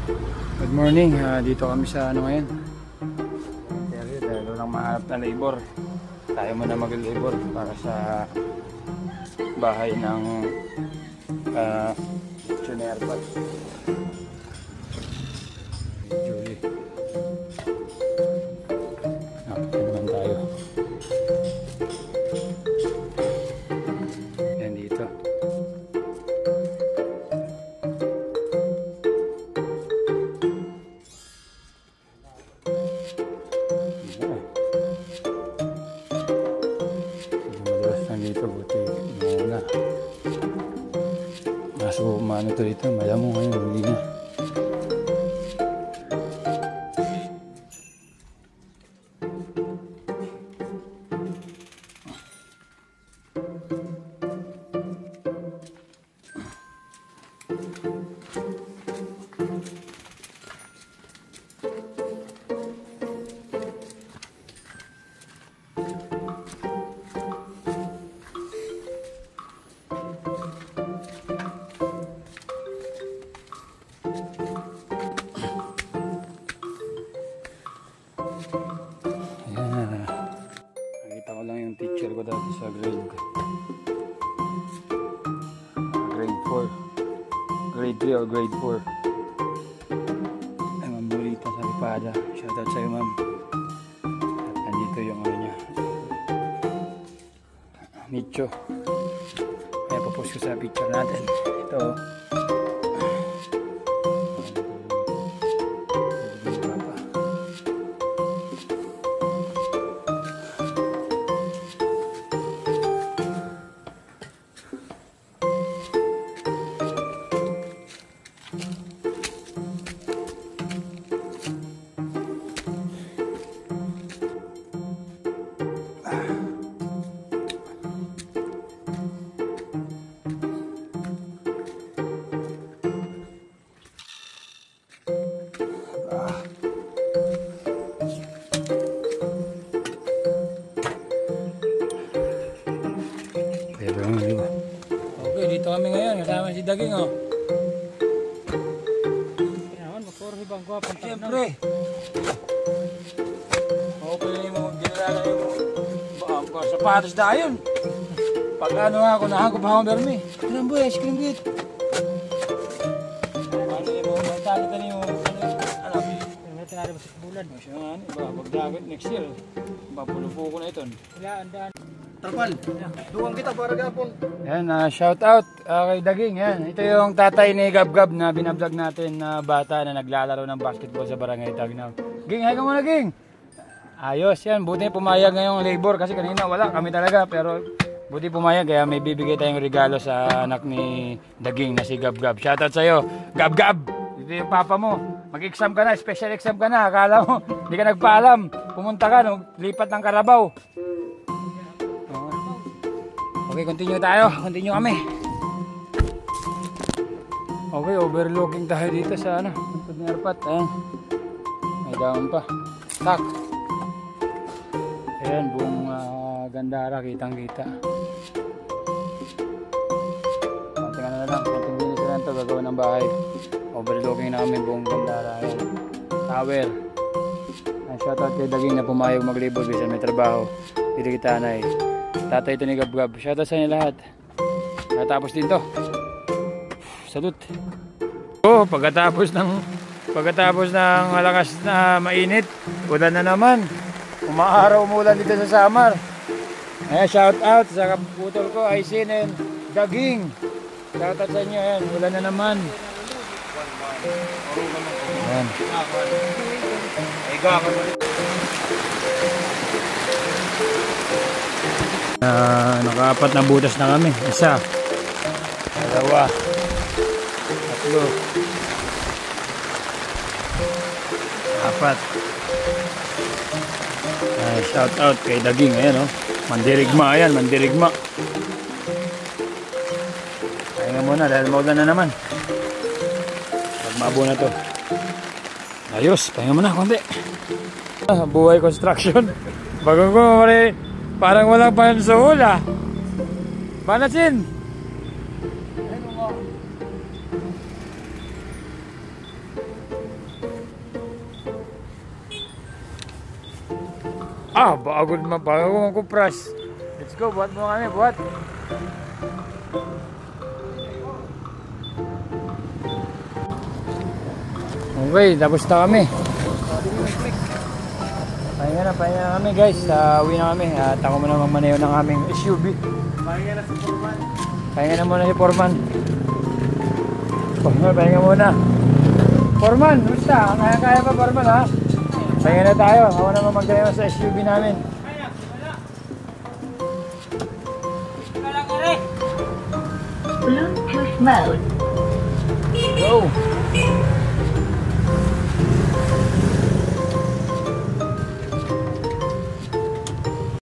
Good morning, dito kami sa ano ngayon. Dahil walang mahanap na labor. Tayo muna mag-labor para sa bahay ng Junior Pat. Julie. Nakapit naman tayo. Yan dito. Dito buti muna. Maso umano to dito, malamang ngayon, hindi na. Nakita ko lang yung teacher ko dati sa grade 3 or grade 4. Ay, Ma'am Burita sa Lipada. Shoutout sa'yo, ma'am. At nandito yung ano niya, nicho. Kaya papost ko sa picture natin. Ito. Okay, dito kami ngayon kasama si Daging, oh. Kailangan magkorhi bang ko pang siyempre. Okay mo ginala yung sapatos dayon. Pag ano ako nahangkop ako bermi. Ilang buwes, kilimit. Ano yung mga tali tani mo ano tinari ba sa bulan mo siya ano ba pagdagat next year. Papulo-pulo ko na ito. Ilaan Trapal, duwang kita para gapon. Yan, shout out kay Daging. Yan. Ito yung tatay ni Gab-Gab na binablog natin na bata na naglalaro ng basketball sa Barangay Tagnaw. Ging, hay ka muna, Ging. Ayos yan, buti pumayag ngayong labor kasi kanina wala kami talaga. Pero buti pumayag kaya may bibigay tayong regalo sa anak ni Daging na si Gab-Gab. Shout out sa'yo, Gab-Gab. Ito yung papa mo. Mag-exam ka na, special exam ka na. Akala mo, hindi ka nagpaalam. Pumunta ka, no? Lipat ng Carabao. Okay, continue tayo. Continue kami. Okay, overlooking tayo dito sa ano, Junior Pat. Ayan. May daon pa. Tak. Ayan, buong Gandara, kitang-kita. Konting ano na lang, konting binis na lang ito, gagawin ng bahay. Overlooking na kami buong Gandara. Ayan. Tower. Shoutout kay Daging na pumayag mag-labor bisa may trabaho. Dito kita na eh. Tatay ito ni Gab-Gab. Shoutout sa inyo lahat. Natapos din to. Salute. Oh, pagkatapos ng malakas na mainit, ulan na naman. Umaaraw umulan dito sa Samar. Ayan, shoutout sa kaputol ko, Aisin and Daging. Shoutout sa inyo. Ayan, ulan na naman. Ayan. Naka-4 na butas na kami. 1, 2, 3, 4. Shout out kay Daging. Ayan, oh. Mandirigma. Ayan, mandirigma. Kaya nga muna dahil maulan na naman. Magmabo na to. Ayos, pahinga muna konti. Buhay construction. Bago ko parang walang pansuhol, ah. Panasin. Bago mo kupras. Let's go, buhat mo kami, buhat. Okay, tapos na kami. Pahinga na kami guys. Uwi na kami. At ako muna magmanayo ng aming SUV. Pahinga na si Foreman. Pahinga na muna si Foreman. Pahinga muna. Foreman, basta. Kaya pa Foreman ha? Pahinga na tayo. Ako naman magdalaw sa SUV namin. Bluetooth mode. Go!